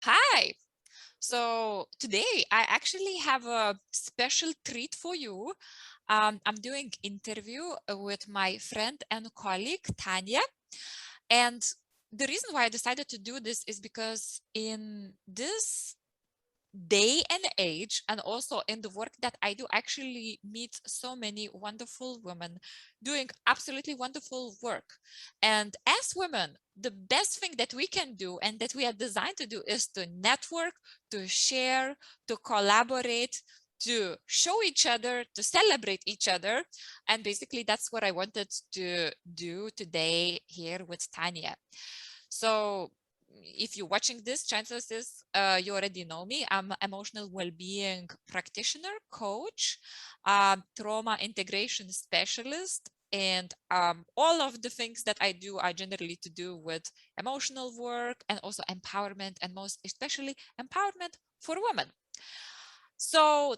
Hi. So today I actually have a special treat for you. I'm doing interview with my friend and colleague Tanja, and the reason why I decided to do this is because in this day and age, and also in the work that I do, actually meet so many wonderful women doing absolutely wonderful work. And as women, the best thing that we can do and that we are designed to do is to network, to share, to collaborate, to show each other, to celebrate each other. And basically that's what I wanted to do today here with Tanja. So if you're watching this, chances is you already know me. I'm an emotional well-being practitioner, coach, trauma integration specialist, and all of the things that I do are generally to do with emotional work and also empowerment, and most especially empowerment for women. So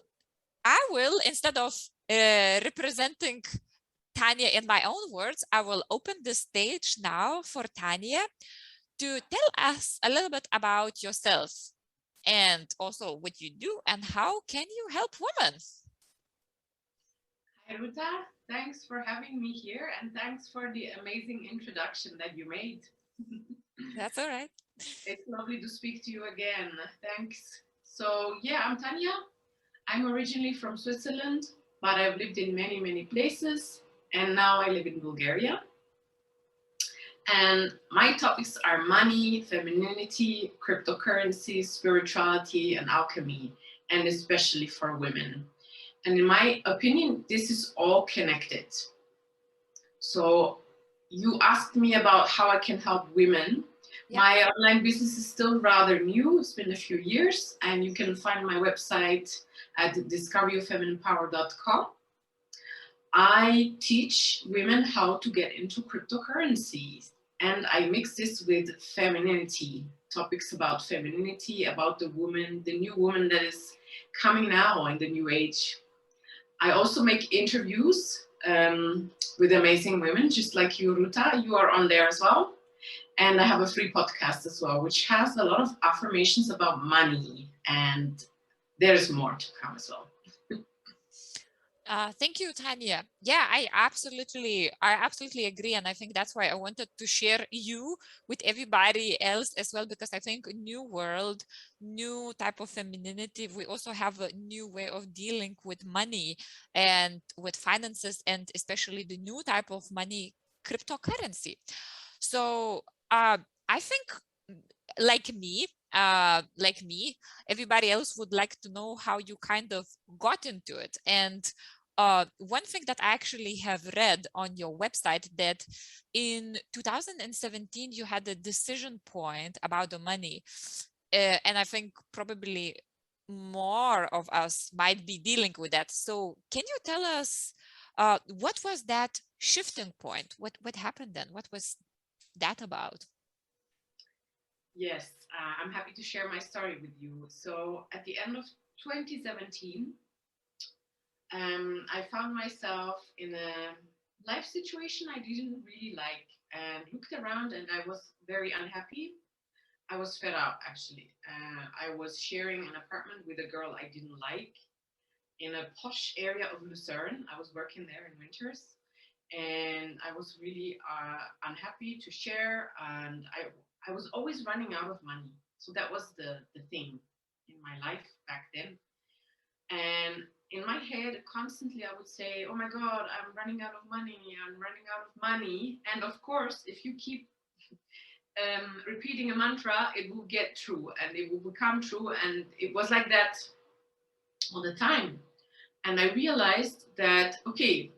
I will, instead of representing Tanja in my own words, I will open the stage now for Tanja to tell us a little bit about yourself and also what you do and how can you help women. Hi, Ruta. Thanks for having me here and thanks for the amazing introduction that you made. That's all right. It's lovely to speak to you again. Thanks. So, yeah, I'm Tanja. I'm originally from Switzerland, but I've lived in many, many places, and now I live in Bulgaria. And my topics are money, femininity, cryptocurrency, spirituality, and alchemy, and especially for women. And in my opinion, this is all connected. So you asked me about how I can help women. Yeah. My online business is still rather new. It's been a few years, and you can find my website at discoveryofemininepower.com. I teach women how to get into cryptocurrencies, and I mix this with femininity, topics about femininity, about the woman, the new woman that is coming now in the new age. I also make interviews with amazing women, just like you, Ruta. You are on there as well. And I have a free podcast as well, which has a lot of affirmations about money. And there's more to come as well. Thank you, Tanja. Yeah, I absolutely agree, and I think that's why I wanted to share you with everybody else as well, because I think new world, new type of femininity. We also have a new way of dealing with money and with finances, and especially the new type of money, cryptocurrency. So I think, like me, everybody else would like to know how you kind of got into it. And one thing that I actually have read on your website, that in 2017 you had a decision point about the money, and I think probably more of us might be dealing with that. So can you tell us what was that shifting point? What happened then? What was that about? Yes, I'm happy to share my story with you. So at the end of 2017, I found myself in a life situation I didn't really like and looked around and I was very unhappy. I was fed up actually. I was sharing an apartment with a girl I didn't like in a posh area of Lucerne. I was working there in winters and I was really unhappy to share and I was always running out of money. So that was the thing in my life back then. And in my head, constantly I would say, oh my God, I'm running out of money. I'm running out of money. And of course, if you keep repeating a mantra, it will get true and it will become true. And it was like that all the time. And I realized that, okay,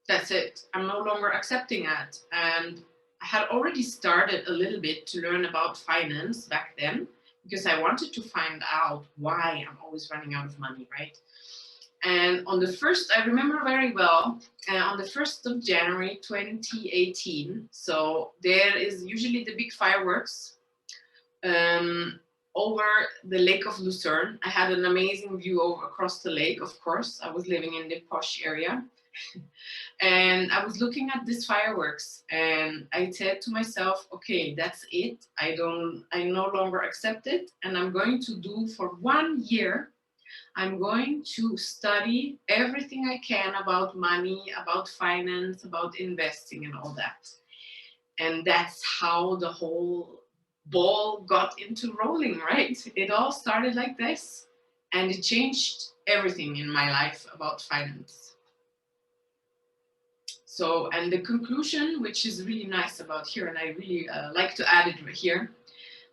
that's it. I'm no longer accepting it. And I had already started a little bit to learn about finance back then because I wanted to find out why I'm always running out of money, right? And on the first, I remember very well, on the 1st of January 2018, so there is usually the big fireworks um, over the lake of Lucerne. I had an amazing view over across the lake, of course. I was living in the posh area. And I was looking at these fireworks, and I said to myself, okay, that's it. I no longer accept it. And I'm going to do for 1 year, I'm going to study everything I can about money, about finance, about investing and all that. And that's how the whole ball got into rolling, right? It all started like this, and it changed everything in my life about finance. So, and the conclusion, which is really nice about here, and I really like to add it here,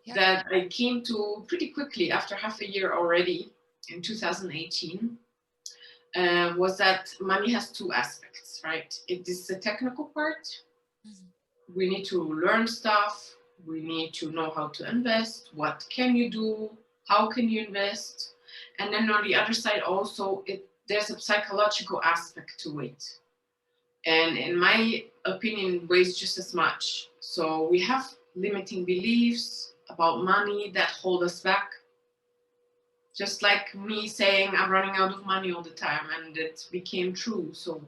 Yeah. that I came to pretty quickly after half a year already in 2018, was that money has two aspects, right? It is the technical part. Mm-hmm. We need to learn stuff. We need to know how to invest. What can you do? How can you invest? And then on the other side also, there's a psychological aspect to it. And in my opinion, weighs just as much. So we have limiting beliefs about money that hold us back. Just like me saying I'm running out of money all the time, and it became true. So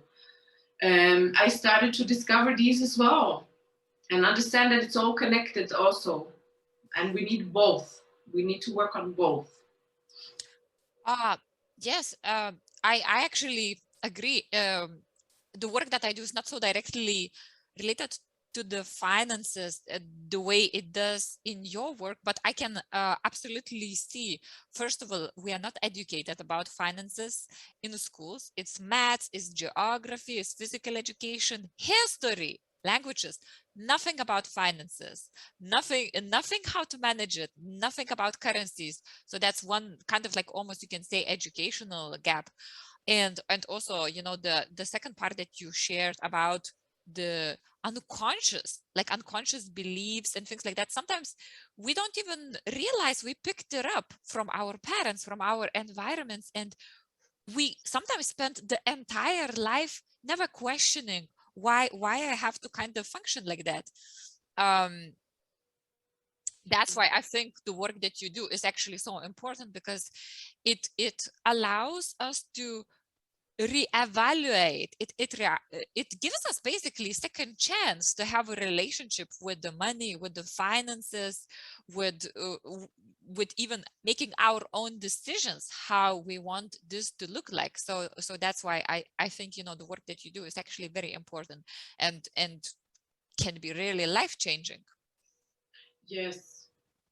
I started to discover these as well and understand that it's all connected also. And we need both. We need to work on both. Yes, I actually agree. The work that I do is not so directly related to the finances the way it does in your work, but I can absolutely see, first of all, we are not educated about finances in schools. It's maths, it's geography, it's physical education, history, languages, nothing about finances, nothing how to manage it, nothing about currencies. So that's one kind of like almost you can say educational gap. And also, you know, the second part that you shared about the unconscious beliefs and things like that, sometimes we don't even realize we picked it up from our parents, from our environments, and we sometimes spend the entire life never questioning why I have to kind of function like that. That's why I think the work that you do is actually so important, because it allows us to reevaluate it gives us basically second chance to have a relationship with the money, with the finances, with even making our own decisions how we want this to look like. So that's why I think, you know, the work that you do is actually very important and can be really life-changing. Yes.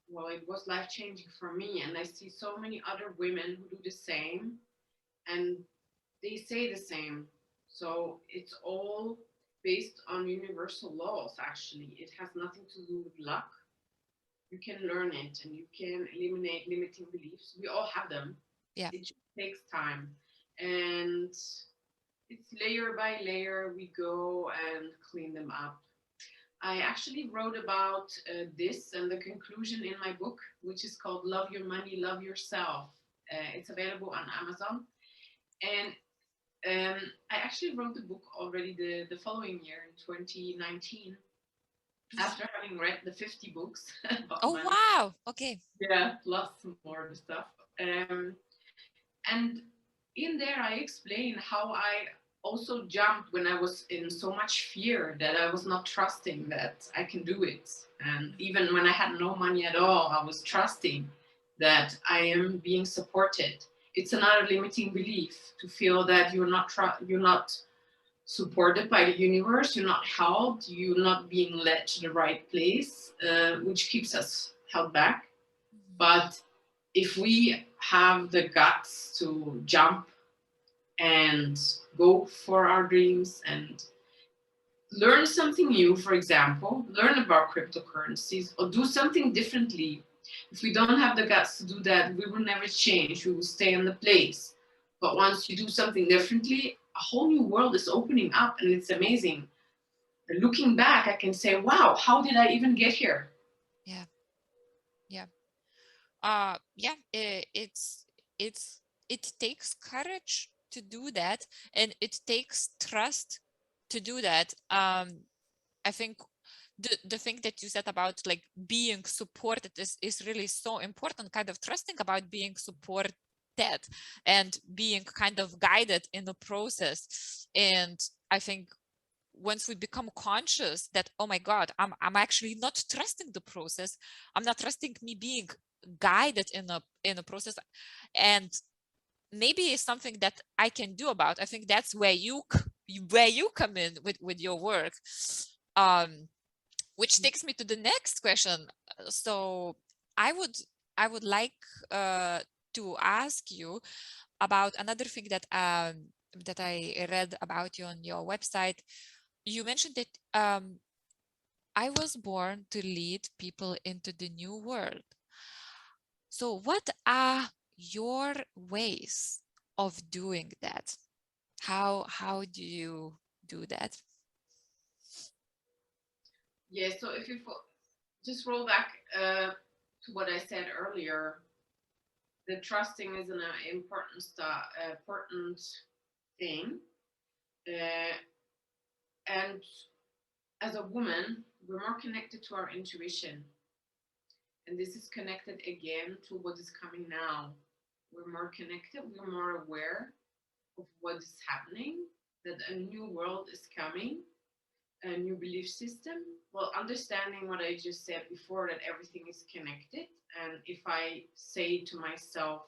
Well, it was life-changing for me, and I see so many other women who do the same, and they say the same. So it's all based on universal laws, actually. It has nothing to do with luck. You can learn it, and you can eliminate limiting beliefs. We all have them. Yeah. It just takes time. And it's layer by layer we go and clean them up. I actually wrote about this and the conclusion in my book, which is called Love Your Money, Love Yourself. It's available on Amazon. And I actually wrote the book already the following year in 2019, after having read the 50 books about Oh, money. wow. Okay. Yeah, lots more stuff. And in there, I explain how I also jumped when I was in so much fear that I was not trusting that I can do it. And even when I had no money at all, I was trusting that I am being supported. It's another limiting belief to feel that you're not supported by the universe, you're not helped, you're not being led to the right place, which keeps us held back. But if we have the guts to jump and go for our dreams and learn something new, for example, learn about cryptocurrencies or do something differently. If we don't have the guts to do that, we will never change. We will stay in the place. But once you do something differently, a whole new world is opening up, and it's amazing. Looking back, I can say, wow, how did I even get here? Yeah. Yeah. Yeah, it takes courage to do that, and it takes trust to do that. I think the thing that you said about like being supported is really so important, kind of trusting about being supported that, and being kind of guided in the process. And I think once we become conscious that, oh my God, I'm actually not trusting the process, I'm not trusting me being guided in a process, and maybe it's something that I can do about. I think that's where you come in with your work, which takes me to the next question. So I would like to ask you about another thing that that I read about you on your website. You mentioned that I was born to lead people into the new world. So what are your ways of doing that? How do you do that? Yeah, so if you just roll back to what I said earlier, the trusting is an important thing. And as a woman, we're more connected to our intuition. And this is connected again to what is coming now. We're more connected, we're more aware of what is happening, that a new world is coming, a new belief system. Well, understanding what I just said before, that everything is connected. And if I say to myself,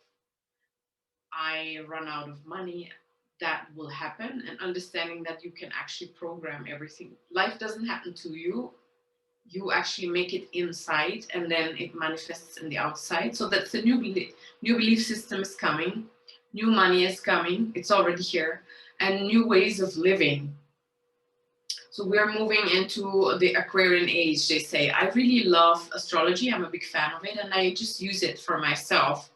I run out of money, that will happen, and understanding that you can actually program everything. Life doesn't happen to you. You actually make it inside, and then it manifests in the outside. So that's the new belief system is coming. New money is coming. It's already here, and new ways of living. So we're moving into the Aquarian age, they say. I really love astrology. I'm a big fan of it, and I just use it for myself.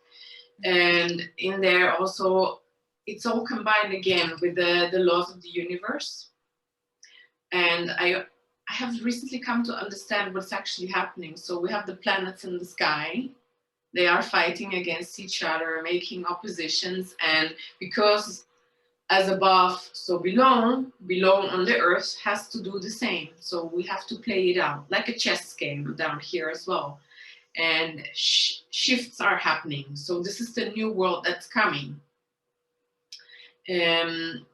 And in there also, it's all combined again with the laws of the universe. And I have recently come to understand what's actually happening. So we have the planets in the sky. They are fighting against each other, making oppositions. And because as above, so below on the earth has to do the same. So we have to play it out like a chess game down here as well. And shifts are happening. So this is the new world that's coming.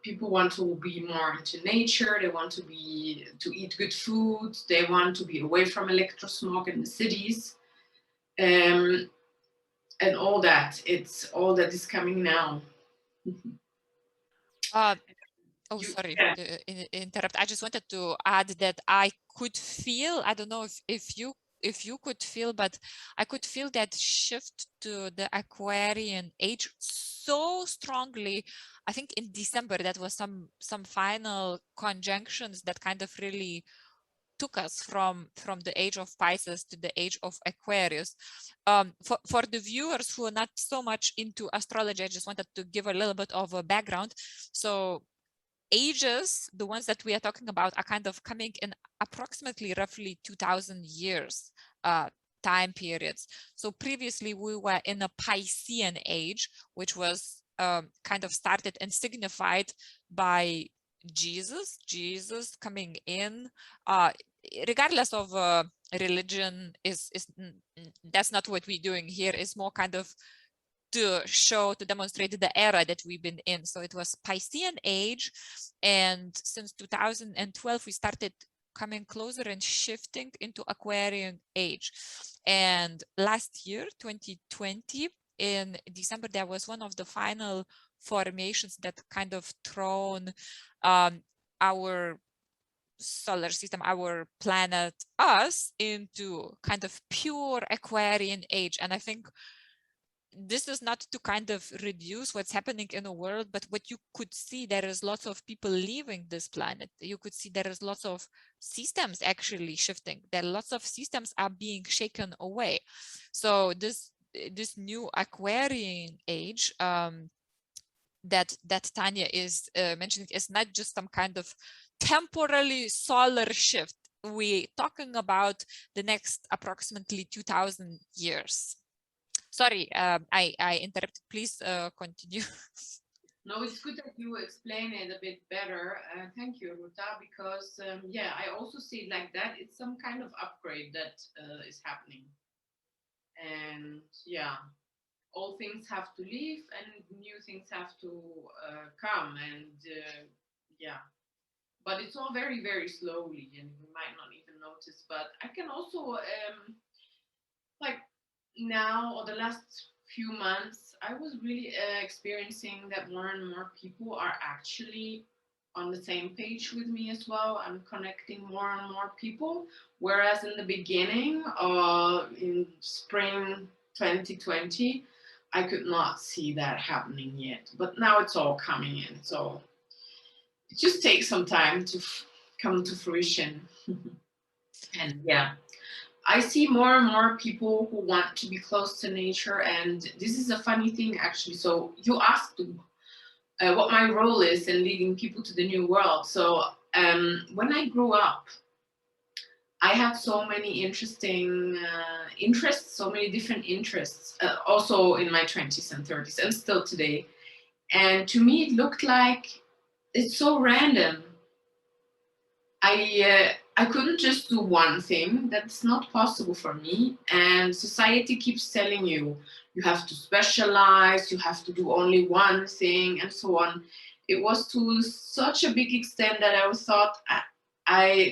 People want to be more into nature. They want to eat good food. They want to be away from electrosmog in the cities, and all that. It's all that is coming now. Oh, sorry to interrupt. I just wanted to add that I could feel, I don't know if you could feel, but I could feel that shift to the Aquarian age so strongly. I think in December, that was some final conjunctions that kind of really took us from the age of Pisces to the age of Aquarius. For the viewers who are not so much into astrology, I just wanted to give a little bit of a background. So ages, the ones that we are talking about, are kind of coming in approximately roughly 2000 years time periods. So previously we were in a Piscean age, which was kind of started and signified by Jesus coming in, regardless of religion, is that's not what we're doing here. Is more kind of to demonstrate the era that we've been in. So it was Piscean age, and since 2012 we started coming closer and shifting into Aquarian age. And last year, 2020, in December, there was one of the final formations that kind of thrown our solar system, our planet, us, into kind of pure Aquarian age. And I think this is not to kind of reduce what's happening in the world, but what you could see, there is lots of people leaving this planet. You could see there is lots of systems actually shifting. There are lots of systems are being shaken away. So this new Aquarian age that Tanja is mentioning is not just some kind of temporarily solar shift. We're talking about the next approximately 2000 years. Sorry, I interrupted. Please continue. No, it's good that you explain it a bit better. Thank you, Ruta, because yeah, I also see it like that. It's some kind of upgrade that is happening. And yeah, old things have to leave and new things have to come. And yeah, but it's all very, very slowly, and we might not even notice. But I can also like now, or the last few months, I was really experiencing that more and more people are actually on the same page with me as well. I'm connecting more and more people, whereas in the beginning, in spring 2020, I could not see that happening yet. But now it's all coming in, so it just takes some time to come to fruition. And yeah, I see more and more people who want to be close to nature, and this is a funny thing actually. So you asked what my role is in leading people to the new world. So when I grew up, I had so many interesting interests, so many different interests, also in my 20s and 30s, and still today. And to me, it looked like it's so random. I couldn't just do one thing. That's not possible for me. And society keeps telling you you have to specialize, you have to do only one thing, and so on. It was to such a big extent that I thought,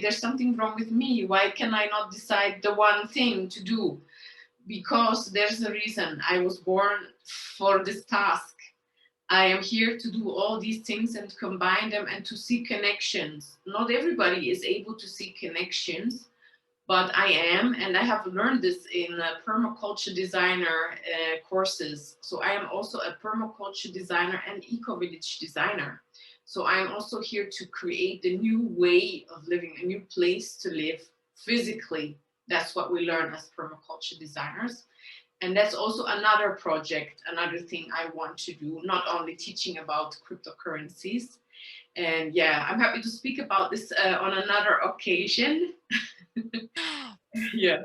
there's something wrong with me. Why can I not decide the one thing to do? Because there's a reason. I was born for this task. I am here to do all these things and combine them and to see connections. Not everybody is able to see connections, but I am, and I have learned this in permaculture designer courses. So I am also a permaculture designer and eco-village designer. So I'm also here to create the new way of living, a new place to live physically. That's what we learn as permaculture designers. And that's also another project, another thing I want to do, not only teaching about cryptocurrencies. And yeah, I'm happy to speak about this on another occasion. Yeah.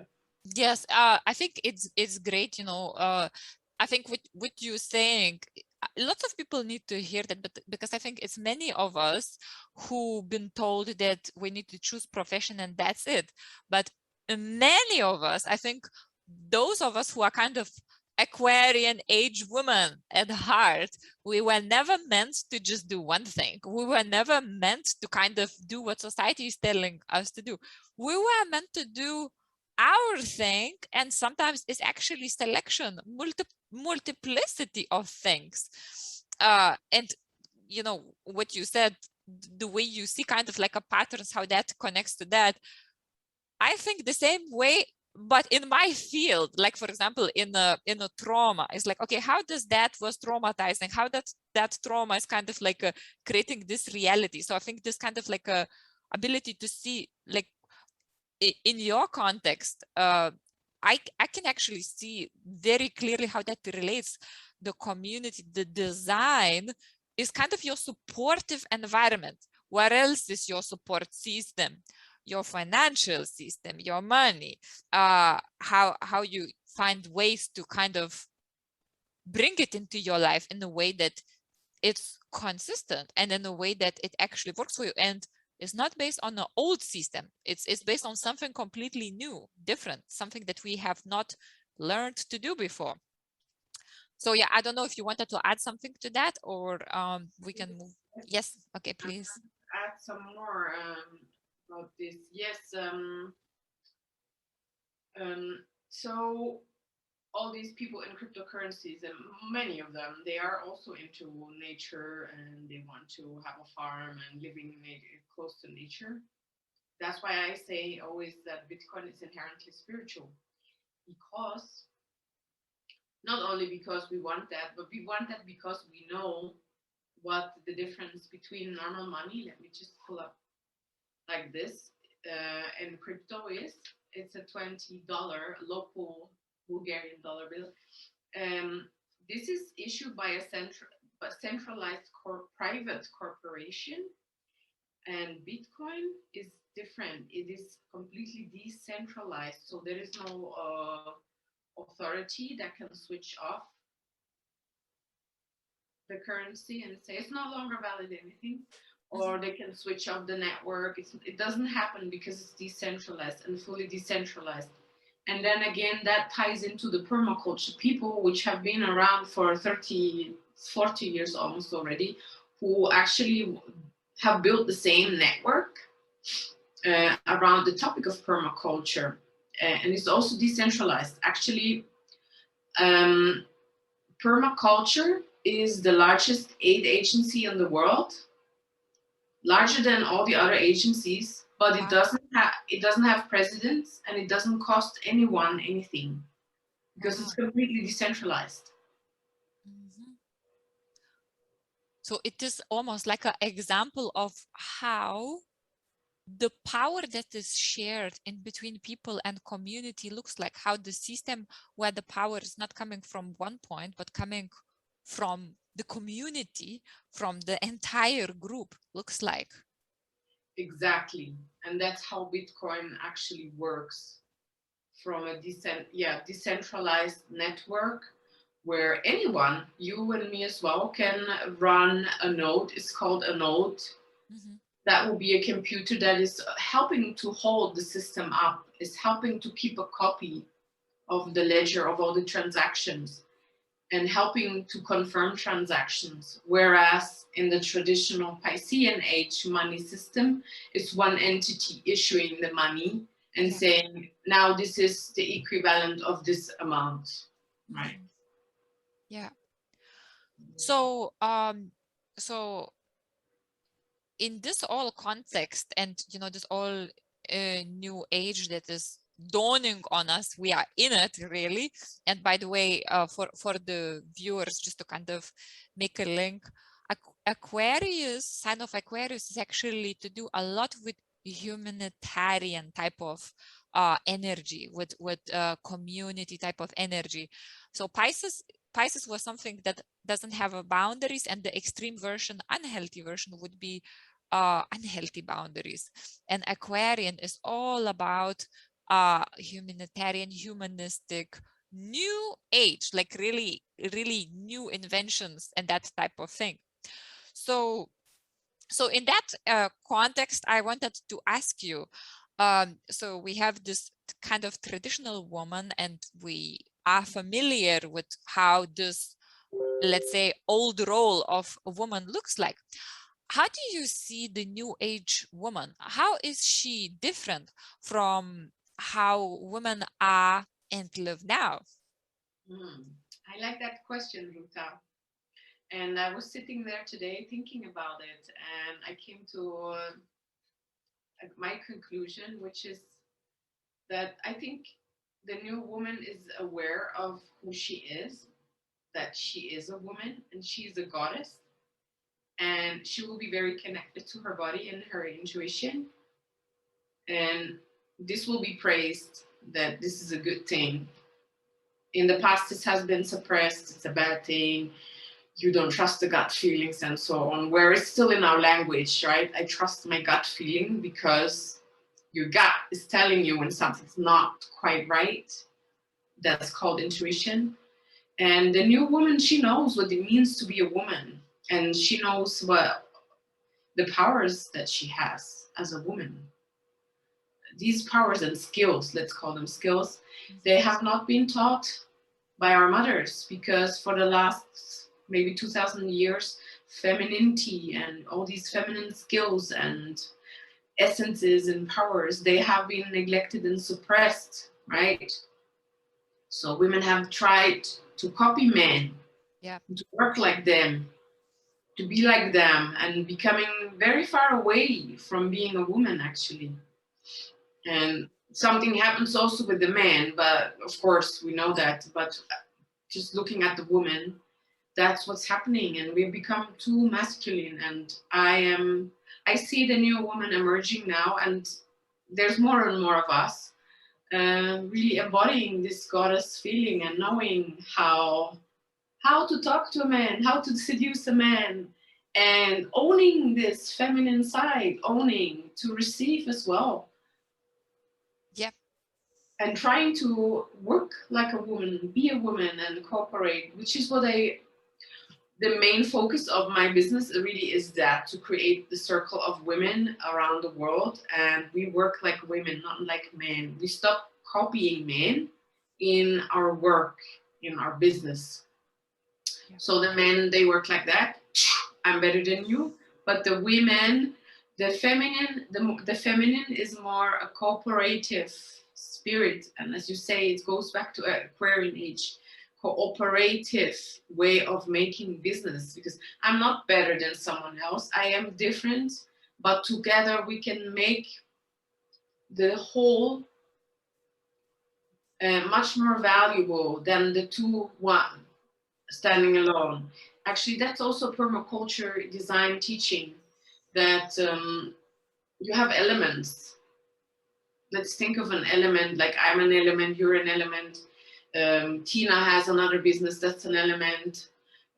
Yes, I think it's great, I think what you're saying, lots of people need to hear that, but because I think it's many of us who've been told that we need to choose profession and that's it. But many of us, I think those of us who are kind of Aquarian age women at heart, we were never meant to just do one thing. We were never meant to kind of do what society is telling us to do. We were meant to do our thing, and sometimes it's actually selection, multiplicity of things. And what you said, the way you see kind of like a patterns, how that connects to that, I think the same way. But in my field, like for example, in a trauma, it's like, okay, how does that was traumatizing? How that trauma is kind of like creating this reality. So I think this kind of like a ability to see, like in your context, I can actually see very clearly how that relates. The community, the design is kind of your supportive environment. What else is your support system? Your financial system, your money, how you find ways to kind of bring it into your life in a way that it's consistent and in a way that it actually works for you. And it's not based on an old system. It's based on something completely new, different, something that we have not learned to do before. So yeah, I don't know if you wanted to add something to that, or we can move. Yes, okay, please. Add some more about this. Yes. So all these people in cryptocurrencies, and many of them, they are also into nature and they want to have a farm and living close to nature. That's why I say always that Bitcoin is inherently spiritual, because not only because we want that, but we want that because we know what the difference between normal money, let me just pull up like this, and crypto is. It's a $20 local Bulgarian dollar bill. This is issued by a centralized private corporation, and Bitcoin is different. It is completely decentralized, so there is no authority that can switch off the currency and say it's no longer valid anything, or they can switch off the network. It doesn't happen because it's decentralized and fully decentralized. And then again, that ties into the permaculture people, which have been around for 30, 40 years almost already, who actually have built the same network around the topic of permaculture. And it's also decentralized. Actually, permaculture is the largest aid agency in the world, larger than all the other agencies, but Wow. it doesn't have presidents, and it doesn't cost anyone anything because Wow. it's completely decentralized. Mhm. So it is almost like an example of how the power that is shared in between people and community looks like, how the system where the power is not coming from one point, but coming from the community, from the entire group looks like. Exactly. And that's how Bitcoin actually works, from a decentralized network where anyone, you and me as well, can run a node. It's called a node. Mhm. That will be a computer that is helping to hold the system up, is helping to keep a copy of the ledger of all the transactions and helping to confirm transactions. Whereas in the traditional Piscean age money system, it's one entity issuing the money and Yeah. saying, now this is the equivalent of this amount, right? Mhm. Yeah. So, so in this all context, and this all new age that is dawning on us, we are in it really. And by the way, for the viewers, just to kind of make a link, Aquarius, sign of Aquarius, is actually to do a lot with humanitarian type of energy, with community type of energy. So Pisces was something that doesn't have a boundaries, and the extreme version, unhealthy version, would be unhealthy boundaries. And Aquarian is all about humanitarian, humanistic, new age, like really, really new inventions and that type of thing. So in that context, I wanted to ask you, so we have this kind of traditional woman, and we are familiar with how this, let's say, old role of a woman looks like. How do you see the new age woman? How is she different from how women are and live now? I like that question, Ruta. And I was sitting there today thinking about it, and I came to my conclusion, which is that I think the new woman is aware of who she is, that she is a woman and she's a goddess, and she will be very connected to her body and her intuition. And this will be praised, that this is a good thing. In the past, this has been suppressed, it's a bad thing, you don't trust the gut feelings and so on, where it's still in our language, right? I trust my gut feeling because your gut is telling you when something's not quite right. That's called intuition. And the new woman, she knows what it means to be a woman, and she knows what the powers that she has as a woman. These powers and skills, let's call them skills, they have not been taught by our mothers, because for the last maybe 2000 years, femininity and all these feminine skills and essences and powers, they have been neglected and suppressed, right? So women have tried to copy men, Yeah. to work like them, to be like them, and becoming very far away from being a woman, actually. And something happens also with the man, but of course we know that. But just looking at the woman, that's what's happening, and we've become too masculine. And I see the new woman emerging now, and there's more and more of us really embodying this goddess feeling and knowing how to talk to a man, how to seduce a man, and owning this feminine side, owning to receive as well, Yeah. and trying to work like a woman, be a woman, and cooperate, which is what the main focus of my business really is, that to create the circle of women around the world. And we work like women, not like men. We stop copying men in our work, in our business. Yeah. So the men, they work like that. I'm better than you. But the women, the feminine is more a cooperative spirit. And as you say, it goes back to Aquarian age, cooperative way of making business. Because I'm not better than someone else. I am different, but together we can make the whole much more valuable than the two one standing alone. Actually, that's also permaculture design teaching, that you have elements. Let's think of an element, like I'm an element, you're an element. Tina has another business, that's an element.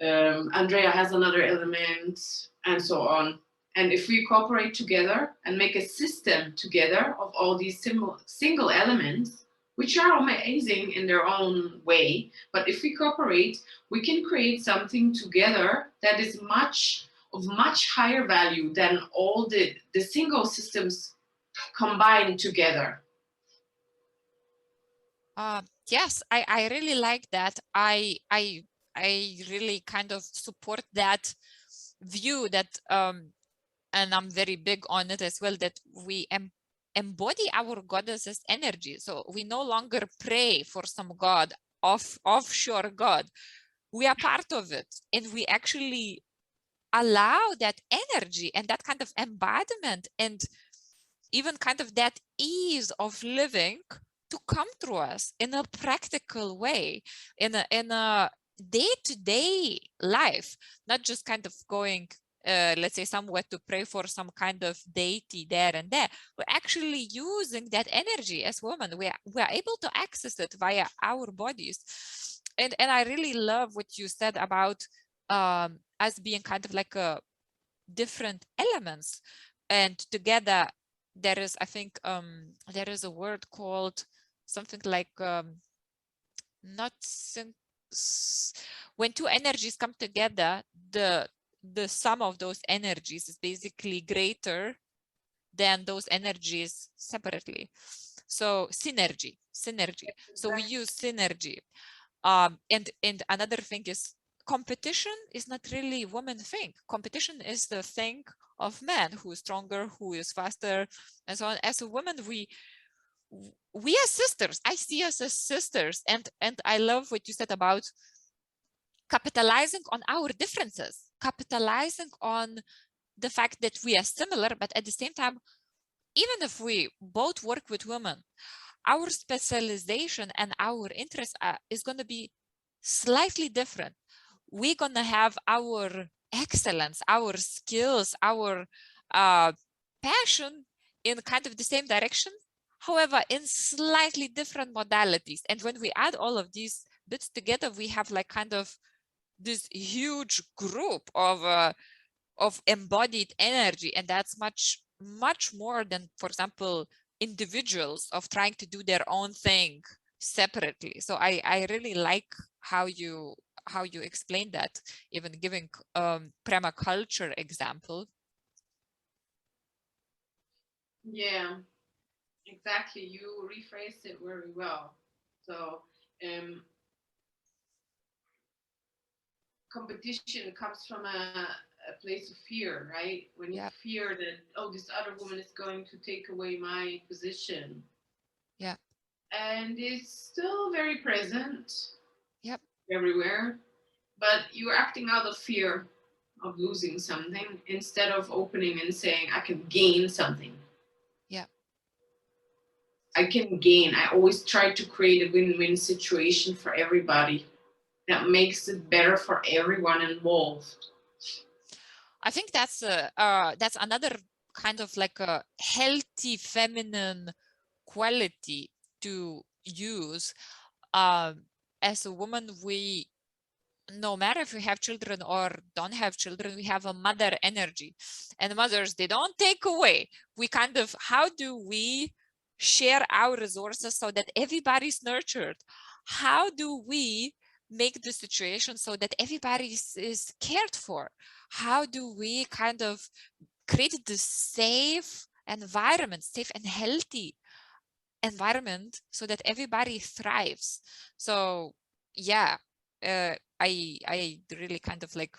Andrea has another element, and so on. And if we cooperate together and make a system together of all these single elements, which are amazing in their own way, but if we cooperate, we can create something together that is much higher value than all the single systems combined together. Yes, I really like that. I really kind of support that view, that and I'm very big on it as well, that we embody our goddess's energy. So we no longer pray for some god, offshore god. We are part of it, and we actually allow that energy and that kind of embodiment and even kind of that ease of living to come through us in a practical way, in a day-to-day life, not just kind of going let's say somewhere to pray for some kind of deity there and there. We're actually using that energy as women. We're able to access it via our bodies. And I really love what you said about us being kind of like a different elements, and together there is, I think there is a word called something like not when two energies come together, the sum of those energies is basically greater than those energies separately. So synergy. So we use synergy. And another thing is, competition is not really a woman thing. Competition is the thing of men, who is stronger, who is faster, and so on. As a woman, we are sisters. I see us as sisters, and I love what you said about capitalizing on our differences, capitalizing on the fact that we are similar, but at the same time, even if we both work with women, our specialization and our interest is going to be slightly different. We're going to have our excellence, our skills, our passion in kind of the same direction, however, in slightly different modalities. And when we add all of these bits together, we have like kind of this huge group of embodied energy, and that's much more than, for example, individuals of trying to do their own thing separately. So I really like how you explain that, even giving permaculture example. Yeah, exactly. You rephrased it very well. So competition comes from a place of fear, right? When you Yeah, fear that, oh, this other woman is going to take away my position. yeah, And it's still very present yep, everywhere, but you're acting out of fear of losing something instead of opening and saying, I can gain something. yeah. I can gain. I always try to create a win-win situation for everybody that makes it better for everyone involved. I think that's another kind of like a healthy feminine quality to use. As a woman, we, no matter if we have children or don't have children, we have a mother energy, and mothers, they don't take away. We kind of, how do we share our resources so that everybody's nurtured? How do we make the situation so that everybody is cared for? How do we kind of create this safe environment, safe and healthy environment so that everybody thrives. So yeah, I really kind of like,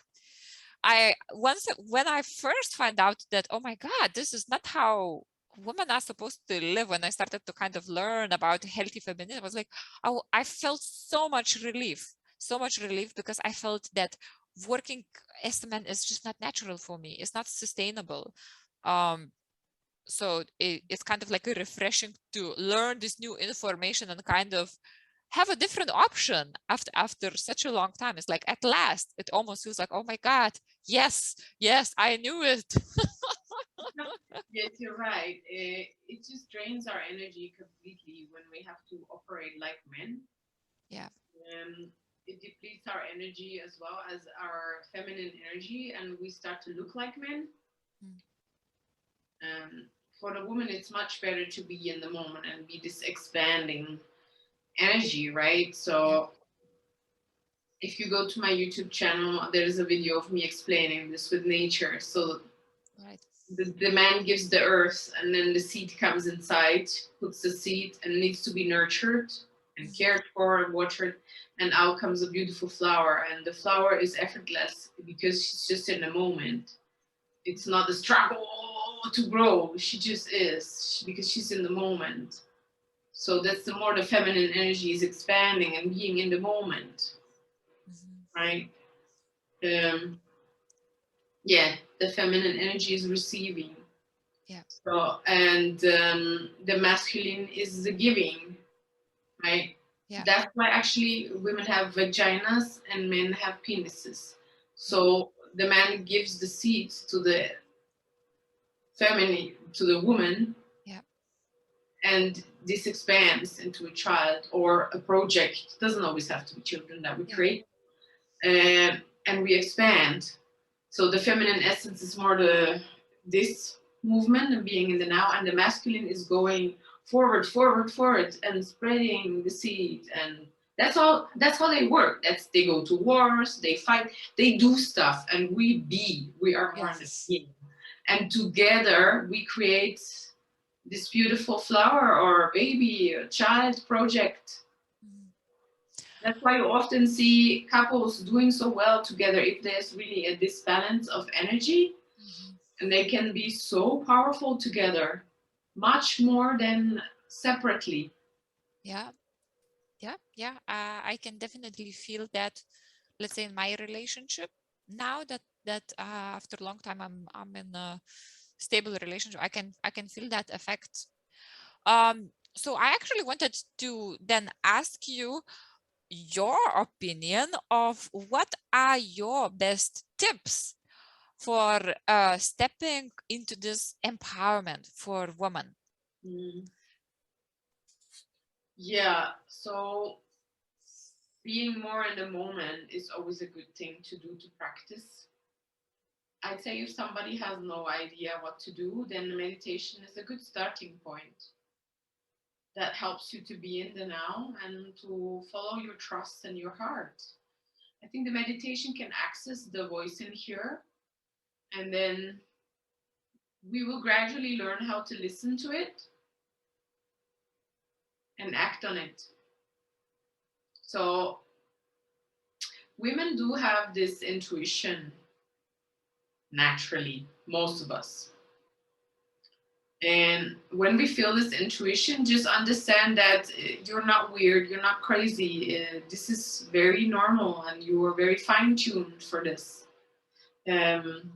when I first found out that, oh my God, this is not how women are supposed to live, when I started to kind of learn about healthy feminism, I was like, oh, I felt so much relief, because I felt that working as a man is just not natural for me. It's not sustainable. So it's kind of like a refreshing to learn this new information and kind of have a different option after such a long time. It's like, at last, it almost feels like, oh my God, yes, I knew it. Yes, you're right. It just drains our energy completely when we have to operate like men. Yeah. It depletes our energy as well as our feminine energy, and we start to look like men. Mm. For the woman, it's much better to be in the moment and be this expanding energy, right? Yeah. So if you go to my YouTube channel, there's a video of me explaining this with nature. So Right. the man gives the earth, and then the seed comes inside, puts the seed, and needs to be nurtured and Mm-hmm. cared for and watered, and out comes a beautiful flower. And the flower is effortless because she's just in the moment. It's not a struggle to grow. She just is because she's in the moment. So that's the more the feminine energy is expanding and being in the moment, Mm-hmm. right? Um, yeah, the feminine energy is receiving. Yeah. So, and the masculine is the giving, right? Yeah. That's why actually women have vaginas and men have penises. Yeah. So the man gives the seeds to the feminine, to the woman, Yeah. and this expands into a child or a project. It doesn't always have to be children that we Yeah. create, and we expand. So the feminine essence is more this movement and being in the now, and the masculine is going forward, forward, forward, and spreading the seed. And that's all. That's how they work. They go to wars, they fight, they do stuff, and we are more in the Yes. being. And together we create this beautiful flower or baby, a child project. Mm-hmm. That's why you often see couples doing so well together if there's really a disbalance of energy, Mm-hmm. and they can be so powerful together, much more than separately. Yeah. Yeah. Yeah. I can definitely feel that, let's say, in my relationship now, that after a long time I'm in a stable relationship, I can feel that effect. So I actually wanted to then ask you your opinion of what are your best tips for stepping into this empowerment for women. Mm. Yeah, so being more in the moment is always a good thing to do, to practice. I'd say if somebody has no idea what to do, then meditation is a good starting point. That helps you to be in the now and to follow your trust and your heart. I think the meditation can access the voice in here, and then we will gradually learn how to listen to it and act on it. So, women do have this intuition naturally, most of us. And when we feel this intuition, just understand that you're not weird, you're not crazy. This is very normal, and you are very fine tuned for this. Um,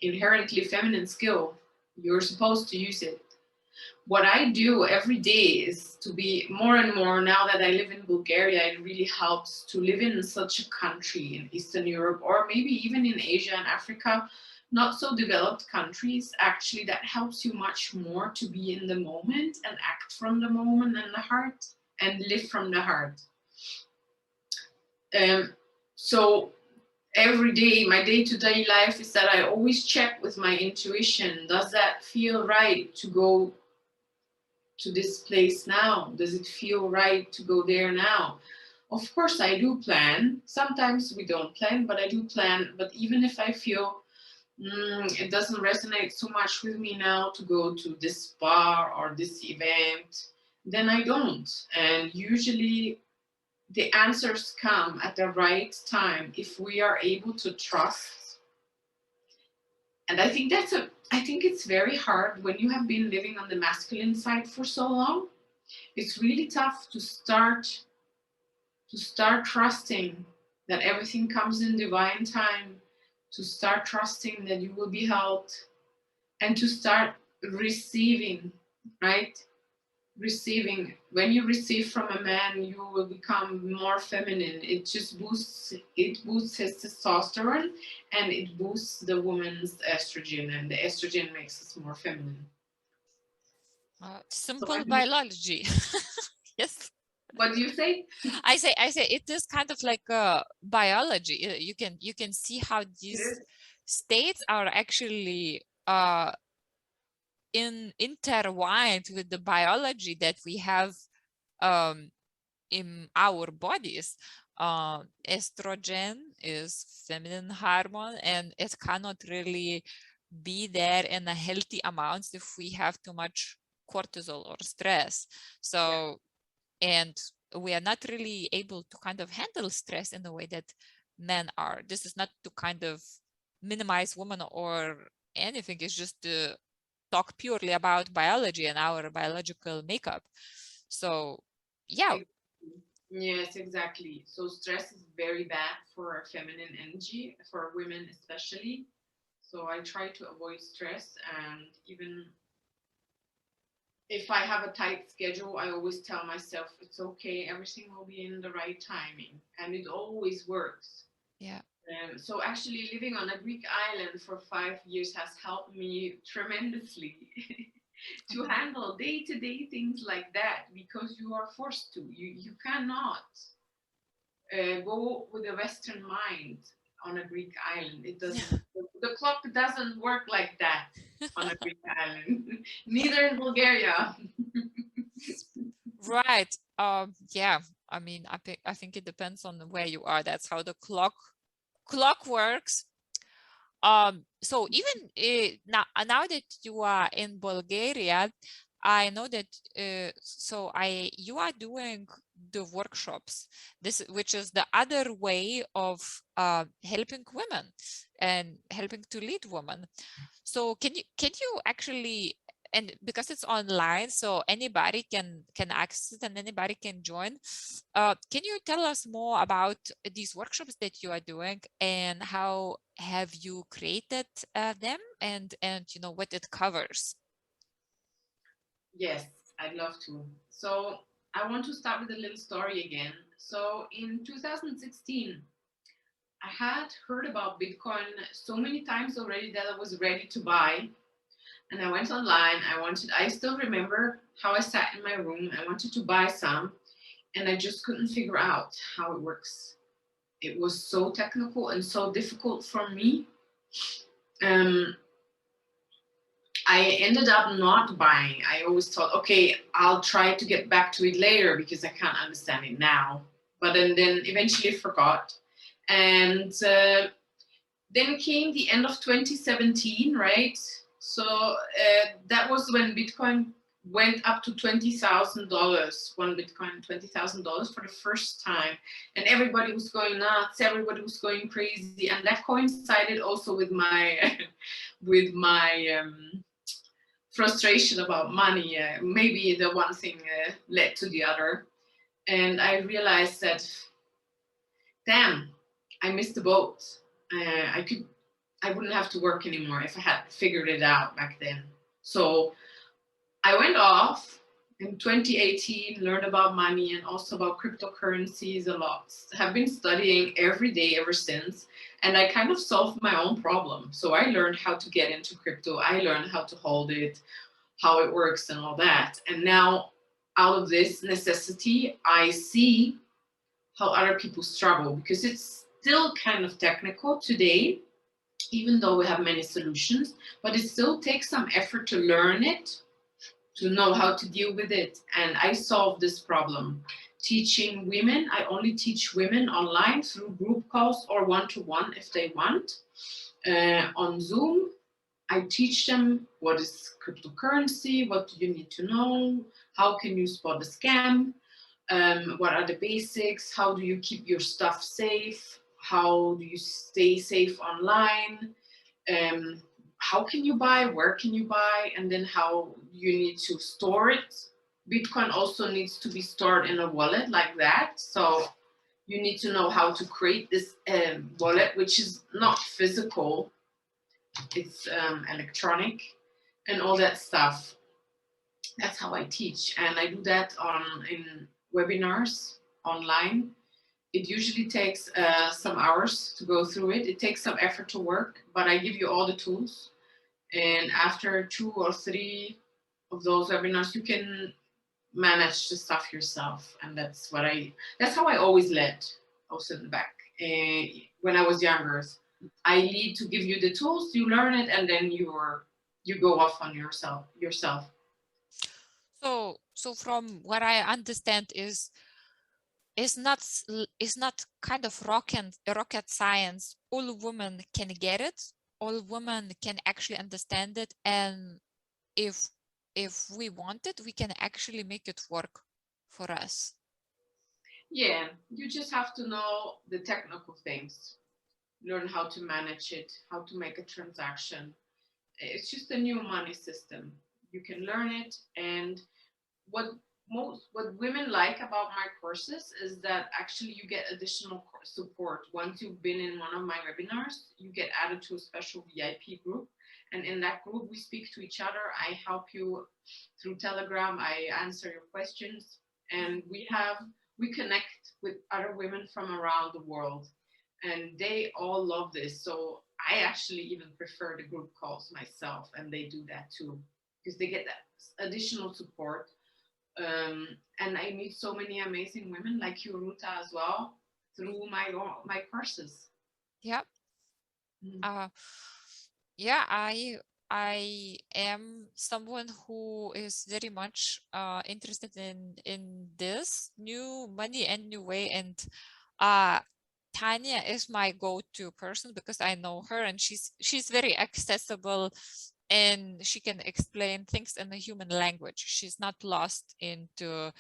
Inherently feminine skill. You're supposed to use it. What I do every day is to be more and more, now that I live in Bulgaria, it really helps to live in such a country in Eastern Europe or maybe even in Asia and Africa, not so developed countries. Actually, that helps you much more to be in the moment and act from the moment and the heart and live from the heart. Um, so every day, my day-to-day life is that I always check with my intuition. Does that feel right to go to this place now? Does it feel right to go there now? Of course, I do plan. Sometimes we don't plan, but I do plan. But even if I feel it doesn't resonate so much with me now to go to this bar or this event, then I don't. And usually the answers come at the right time if we are able to trust. And I think I think it's very hard when you have been living on the masculine side for so long. It's really tough to start trusting that everything comes in divine time, to start trusting that you will be helped, and to start receiving, right? Receiving. When you receive from a man, you will become more feminine. It boosts his testosterone, and it boosts the woman's estrogen, and the estrogen makes us more feminine. So Simple biology. Yes. what do you say? I say it is kind of like biology. You can see how these states are actually intertwined with the biology that we have in our bodies. Estrogen is feminine hormone, and it cannot really be there in a healthy amounts if we have too much cortisol or stress. So, and we are not really able to kind of handle stress in the way that men are. This is not to kind of minimize women or anything. It's just to talk purely about biology and our biological makeup. So, yeah. Yes, exactly. So stress is very bad for feminine energy, for women especially. So I try to avoid stress, and even if I have a tight schedule, I always tell myself it's okay, everything will be in the right timing, and it always works. Yeah. So actually living on a Greek island for 5 years has helped me tremendously to handle day-to-day things like that, because you are forced to. You cannot go with a Western mind on a Greek island. It doesn't. The clock doesn't work like that on a Greek island. Neither in Bulgaria. Right. Yeah. I mean, I think it depends on where you are. That's how the clock works. So even now that you are in Bulgaria, I know that so you are doing the workshops, this which is the other way of helping women and helping to lead women. So can you actually, and because it's online, so anybody can access it and anybody can join. Can you tell us more about these workshops that you are doing and how have you created them, and you know what it covers? Yes, I'd love to. So I want to start with a little story again. So in 2016, I had heard about Bitcoin so many times already that I was ready to buy. And I went online. I still remember how I sat in my room. I wanted to buy some, and I just couldn't figure out how it works. It was so technical and so difficult for me. Um, I ended up not buying. I always thought, okay, I'll try to get back to it later because I can't understand it now. But then eventually forgot. And then came the end of 2017, right? So that was when Bitcoin went up to $20,000, one Bitcoin, $20,000 for the first time. And everybody was going nuts, everybody was going crazy. And that coincided also with my, with my frustration about money. Maybe the one thing led to the other. And I realized that, damn, I missed the boat. I wouldn't have to work anymore if I had figured it out back then. So I went off in 2018, learned about money and also about cryptocurrencies a lot. Have been studying every day ever since, and I kind of solved my own problem. So I learned how to get into crypto. I learned how to hold it, how it works and all that. And now out of this necessity, I see how other people struggle, because it's still kind of technical today, even though we have many solutions, but it still takes some effort to learn it, to know how to deal with it. And I solved this problem teaching women. I only teach women online through group calls or one-to-one if they want. On Zoom, I teach them what is cryptocurrency, what do you need to know, How can you spot a scam? What are the basics? How do you keep your stuff safe? How do you stay safe online? How can you buy? Where can you buy? And then how you need to store it. Bitcoin also needs to be stored in a wallet like that. So you need to know how to create this wallet, which is not physical, it's electronic and all that stuff. That's how I teach, and I do that in webinars online. It usually takes some hours to go through it. It takes some effort to work, but I give you all the tools, and after 2 or 3 of those webinars you can manage the stuff yourself. And that's how I always led, also in the back. When I was younger, I lead to give you the tools, you learn it, and then you go off on yourself. So from what I understand is not kind of rocket science. All women can get it. All women can actually understand it, and if we want it, we can actually make it work for us. Yeah, you just have to know the technical things, learn how to manage it, how to make a transaction. It's just a new money system. You can learn it. And what women like about my courses is that actually you get additional support. Once you've been in one of my webinars, you get added to a special VIP group, and in that group we speak to each other. I help you through Telegram, I answer your questions, and we connect with other women from around the world, and they all love this. So I actually even prefer the group calls myself, and they do that too, because they get that additional support. And I meet so many amazing women like you, Ruta, as well, through my courses. Yeah. Yeah, I am someone who is very much interested in this new money and new way, and Tanya is my go-to person because I know her, and she's very accessible, and she can explain things in a human language. She's not lost into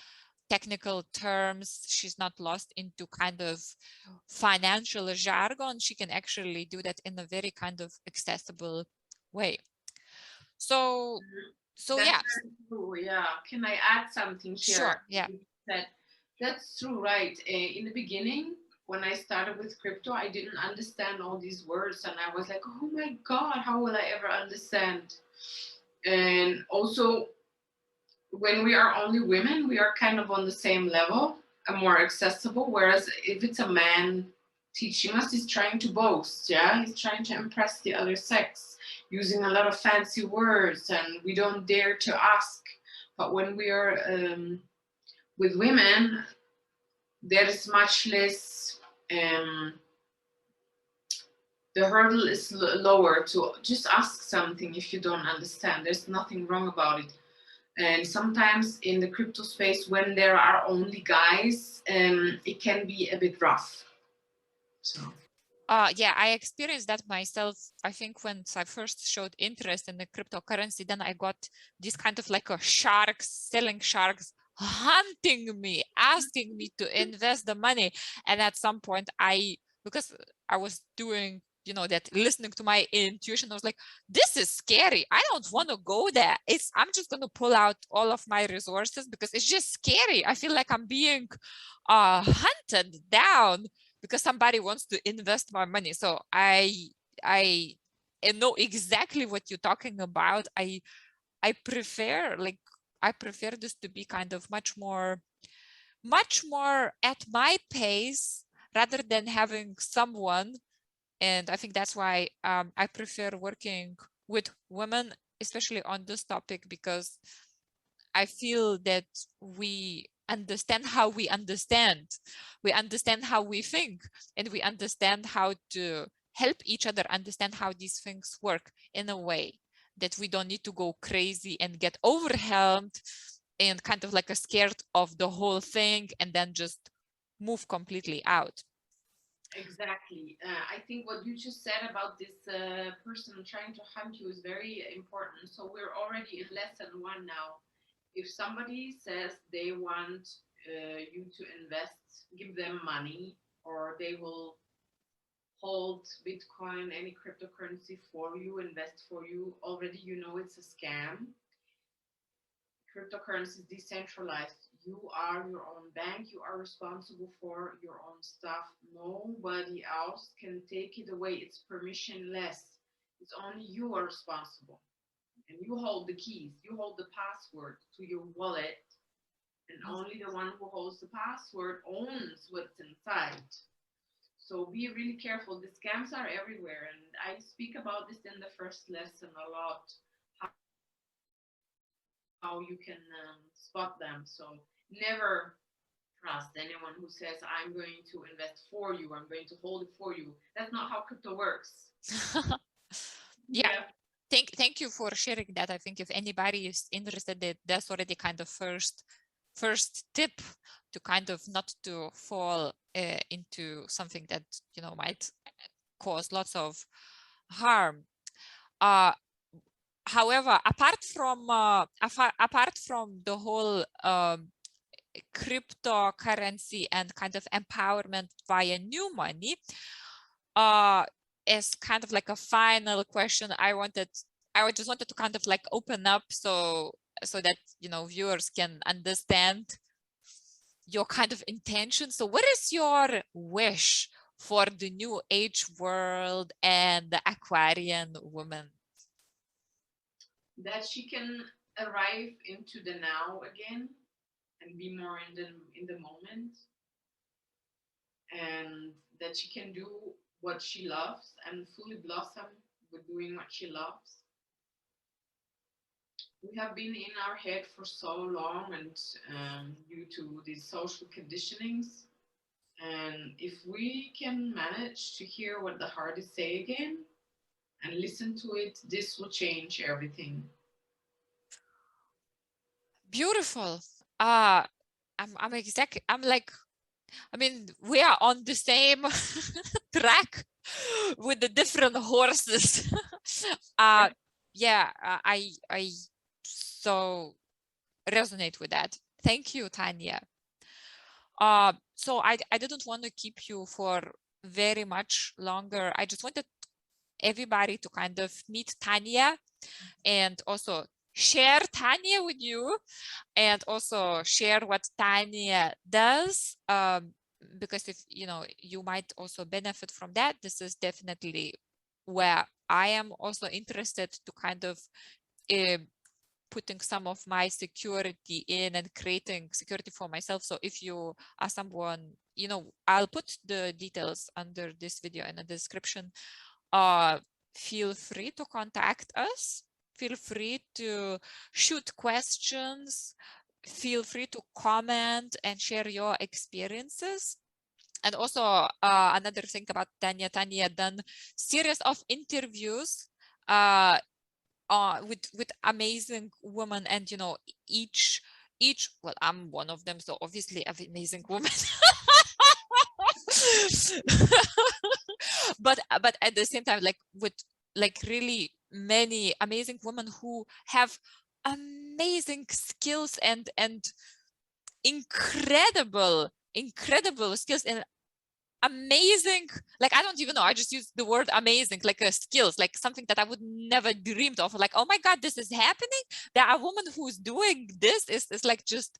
technical terms. She's not lost into kind of financial jargon. She can actually do that in a very kind of accessible way. So That's yeah. very true. Yeah. Can I add something here? Sure. Yeah. That's true, right? In the beginning, when I started with crypto, I didn't understand all these words, and I was like, "Oh my God, how will I ever understand?" And also, when we are only women, we are kind of on the same level and more accessible. Whereas if it's a man teaching us, he's trying to boast, yeah? He's trying to impress the other sex, using a lot of fancy words, and we don't dare to ask. But when we are with women, there is much less, the hurdle is lower to just ask something if you don't understand. There's nothing wrong about it. And sometimes in the crypto space, when there are only guys, it can be a bit rough. So. Yeah, I experienced that myself. I think when I first showed interest in the cryptocurrency, then I got this kind of like a sharks, selling sharks hunting me, asking me to invest the money. And at some point because I was doing, that listening to my intuition, I was like, this is scary. I don't want to go there. I'm just going to pull out all of my resources because it's just scary. I feel like I'm being hunted down because somebody wants to invest my money. So I know exactly what you're talking about. I prefer this to be kind of much more at my pace rather than having someone. And I think that's why I prefer working with women, especially on this topic, because I feel that we understand how we understand. We understand how we think, and we understand how to help each other understand how these things work in a way that we don't need to go crazy and get overwhelmed and kind of like a scared of the whole thing and then just move completely out. Exactly. I think what you just said about this person trying to hunt you is very important. So we're already in lesson 1 now. If somebody says they want you to invest, give them money, or they will hold Bitcoin, any cryptocurrency for you, invest for you, already you know it's a scam. Cryptocurrency is decentralized. You are your own bank. You are responsible for your own stuff. Nobody else can take it away. It's permissionless. It's only you are responsible. And you hold the keys. You hold the password to your wallet. And only the one who holds the password owns what's inside. So be really careful. The scams are everywhere. And I speak about this in the first lesson a lot, how you can spot them. So never trust anyone who says, I'm going to invest for you, I'm going to hold it for you. That's not how crypto works. Yeah. Thank you for sharing that. I think if anybody is interested, that's already kind of first tip to kind of not to fall into something that, you know, might cause lots of harm. However, apart from the whole cryptocurrency and kind of empowerment via new money, as kind of like a final question, I just wanted to kind of like open up so that, you know, viewers can understand your kind of intention. So what is your wish for the new age world and the Aquarian woman? That she can arrive into the now again and be more in the moment, and that she can do what she loves and fully blossom with doing what she loves. We have been in our head for so long, and due to these social conditionings. And if we can manage to hear what the heart is saying again and listen to it, this will change everything. Beautiful. I'm like, I mean, we are on the same track with the different horses. Yeah, I so resonate with that. Thank you, Tanja. So I didn't want to keep you for very much longer. I just wanted everybody to kind of meet Tanja and also share Tanja with you, and also share what Tanja does, because if you know, you might also benefit from that. This is definitely where I am also interested to kind of putting some of my security in and creating security for myself. So if you are someone, you know, I'll put the details under this video in the description. Feel free to contact us. Feel free to shoot questions. Feel free to comment and share your experiences. And also another thing about Tanja done series of interviews with amazing women, and you know, each well, I'm one of them, so obviously an amazing woman. but at the same time, like with like really many amazing women who have amazing skills and incredible skills and amazing, like I don't even know, I just use the word amazing, like skills, like something that I would never dreamed of, like, oh my god, this is happening. There are women who's doing this. Is like just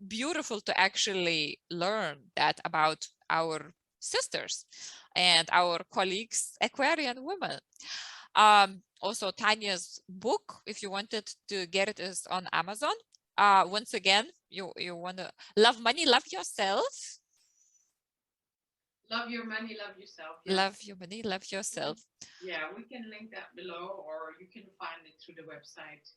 beautiful to actually learn that about our sisters and our colleagues, Aquarian women. Also, Tanja's book, if you wanted to get it, is on Amazon. Once again, you want to love money, love yourself. Love your money, love yourself. Yeah. Love your money, love yourself. Yeah, we can link that below, or you can find it through the website.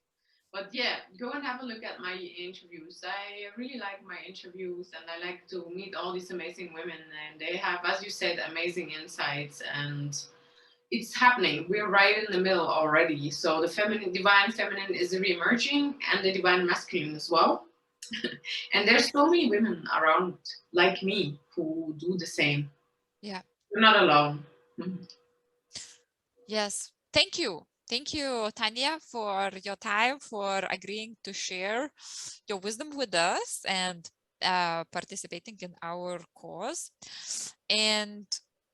But yeah, go and have a look at my interviews. I really like my interviews, and I like to meet all these amazing women, and they have, as you said, amazing insights, and it's happening. We're right in the middle already. So the divine feminine is re-emerging, and the divine masculine as well. And there's so many women around like me who do the same. Yeah. You're not alone. Yes. Thank you. Thank you, Tanja, for your time, for agreeing to share your wisdom with us and participating in our cause. And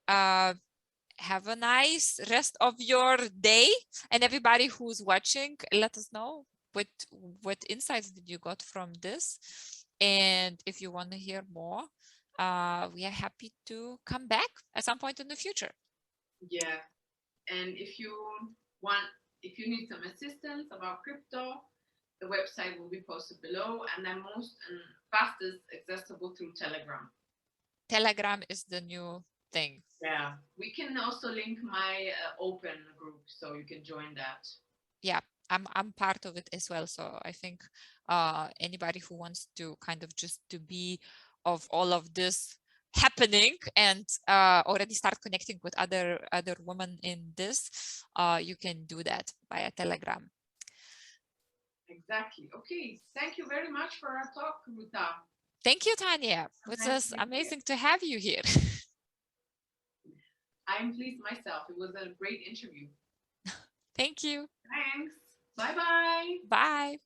have a nice rest of your day. And everybody who's watching, let us know what insights did you got from this. And if you want to hear more, we are happy to come back at some point in the future. Yeah. And if you need some assistance about crypto, the website will be posted below, and then most and fastest accessible through Telegram. Telegram is the new thing. Yeah, we can also link my open group, so you can join that. Yeah, I'm part of it as well. So I think anybody who wants to kind of just to be of all of this happening and already start connecting with other women in this, you can do that via Telegram. Exactly. Okay. Thank you very much for our talk, Ruta. Thank you, Tanja. It was amazing to have you here. I'm pleased myself. It was a great interview. Thank you. Thanks. Bye-bye. Bye.